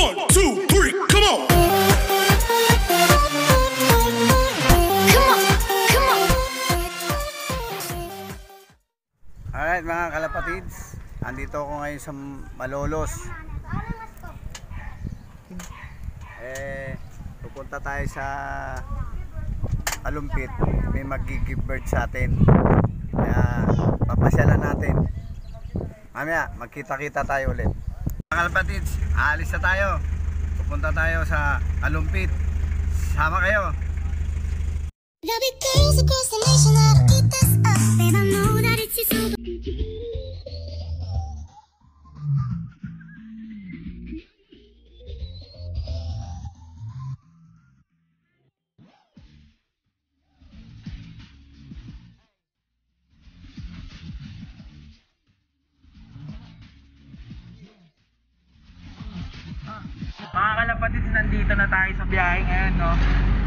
1, 2, 3, come on! Alright mga kalapatids, andito ako ngayon sa Malolos. Pupunta tayo sa Alumpit. May mag-give birth sa atin. Kaya papasyalan natin. Mamaya magkita-kita tayo ulit. Mga kalapatids, aalis na tayo. Pupunta tayo sa Alumpit. Sama kayo. There'll be girls across the nation that'll eat this up, and I know that it's just super. Mga kalapatids, nandito na tayo sa biyahe ngayon, no?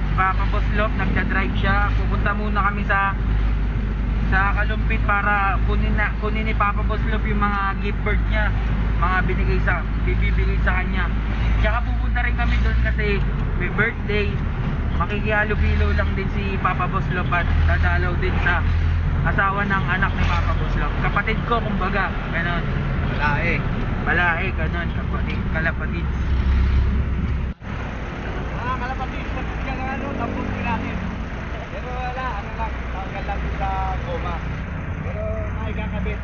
Si Papa Boslop, nagda-drive siya. Pupunta muna kami sa Kalumpit para kunin ni Papa Boslop yung mga gift bird niya, mga bibigay sa kanya. Tsaka pupunta rin kami doon kasi may birthday. Makikihalo-bilo lang din si Papa Boslop at dadalaw din sa asawa ng anak ni Papa Boslop. Kapatid ko, kumbaga, ganon. Balae, ganon, kalapatids. Kalapatids, yan ang tapos natin. Pero wala, tawag lang sa goma. Pero nakikakabit.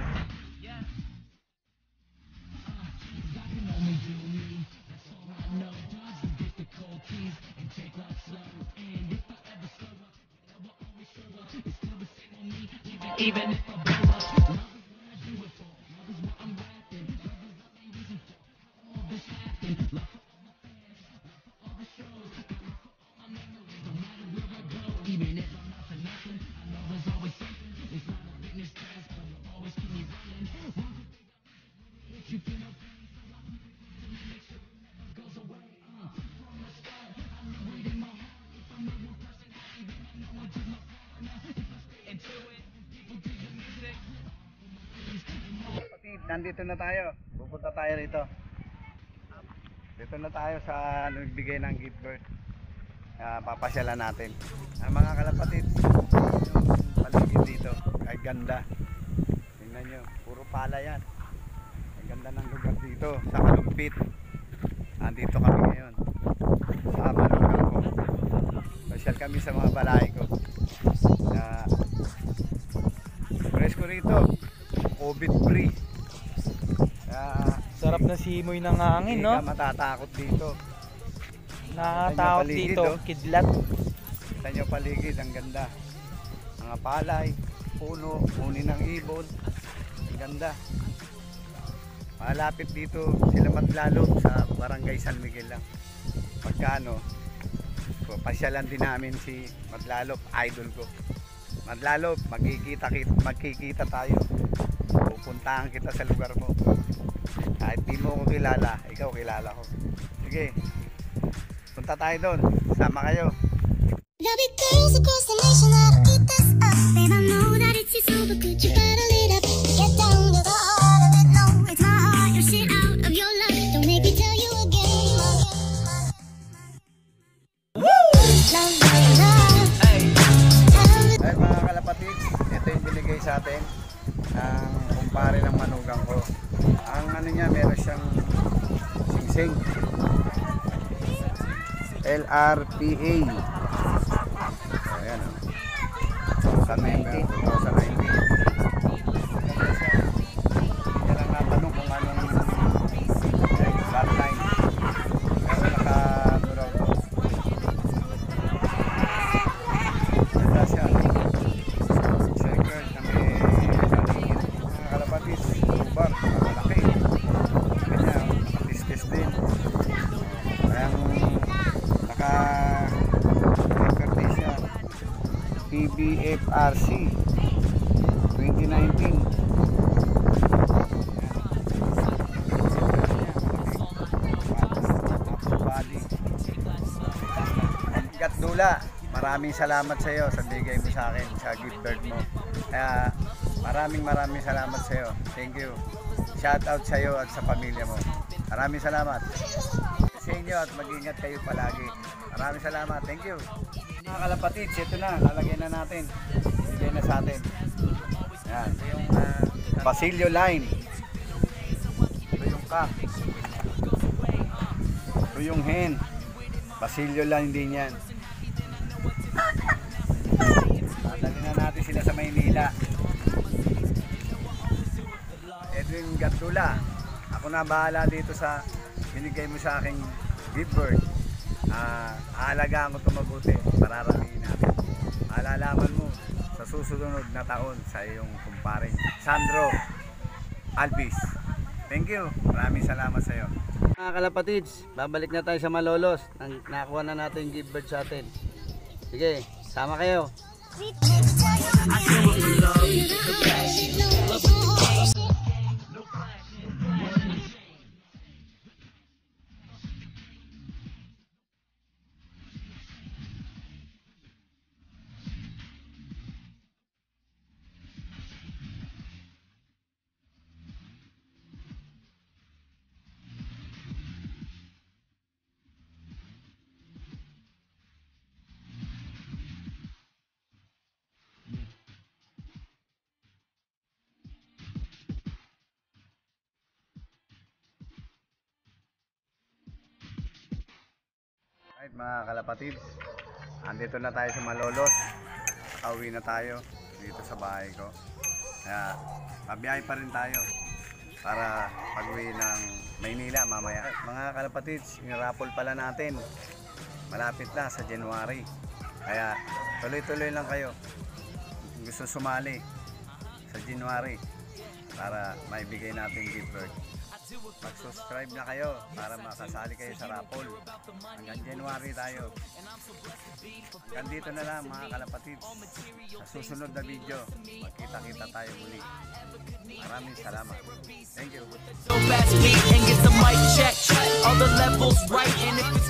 Even nandito na tayo. Pupunta tayo rito. Dito na tayo sa nagbigay ng gift bird. Papasyalan natin. Mga kalapatid, yung paligid dito ay ganda. Tingnan nyo, puro pala yan. Ang ganda ng lugar dito sa Kalumpit. Nandito kami ngayon sa manugang ko. Pasyal kami sa mga balay ko. Presko rito, COVID free. sarap na simoy ng hangin, no? Hindi ka matatakot dito. Nakatakot dito, oh. kidlat. Kita nyo paligid, ang ganda. Mga palay, puno, uni ng ibon. Ang ganda. Malapit dito sila Madlalop sa Barangay San Miguel lang. Pagkano, pasyalan din namin si Madlalop, idol ko. Madlalop, magkikita tayo. Pupuntahan kita sa lugar mo. Kahit di mo ko kilala, ikaw kilala ko. Sige, punta tayo doon. Sama kayo. There'll be girls across the nation that'll eat this up, and I know that it's just super good. You better lit up, get down to the heart of it. No, it's my heart, you're shit out of your luck. Don't make me tell you again. Woo! Love, love, love. Ay mga kalapatids, ito yung binigay sa atin ng kumpare ng manugang ko. Ang ano niya, meron siyang singsing LRPA. Ayan o, 2019. Hindi lang natanong kung anong bloodline, pero nakaduraw ko. Ganda siya. Circle na may paligid. Mga kalapatids, lubar, malaki. Kanya, nakatistis din. Kayang naka-record siya. PBFRC 2019. Gat Dula, maraming salamat sa iyo sa bigay mo sa akin sa gift bird mo. Kaya maraming salamat sa iyo. Thank you. Shout out sa iyo at sa pamilya mo. Maraming salamat. Si ninyo at mag-ingat kayo palagi. Maraming salamat. Thank you. Mga kalapatids, ito na. Lalagay na natin. Bigay na sa atin. Yan. Ito yung Basilio line. Ito yung cock. Ito yung hen. Basilio line din yan. Dadalhin na natin sila sa Maynila. Edwin Gatula, ako na bahala dito sa binigay mo sa aking gift bird. Aalagaan ko ito mabuti, mararamihin natin. Malalaman mo sa susunod na taon sa iyong kumparing Sandro Alvis. Thank you, maraming salamat sa iyo. Mga kalapatids, babalik na tayo sa Malolos. Nakuha na natin yung gift bird sa atin. Sige, sama kayo. Alright mga kalapatids, andito na tayo sa Malolos. Pauwi na tayo dito sa bahay ko. Kaya pabiyahe pa rin tayo para pag-uwi ng Maynila mamaya. Mga kalapatids, inirapol pala natin. Malapit na sa January. Kaya tuloy-tuloy lang kayo. Kung gusto sumali sa January para maibigay natin gift bird. Mag-subscribe na kayo para makasali kayo sa raffle. Hanggang January tayo. Hanggang dito na lang mga kalapatids. Sa susunod na video, magkita-kita tayo muli. Maraming salamat. Thank you. Fast beat and get the mic check. All the levels right, and if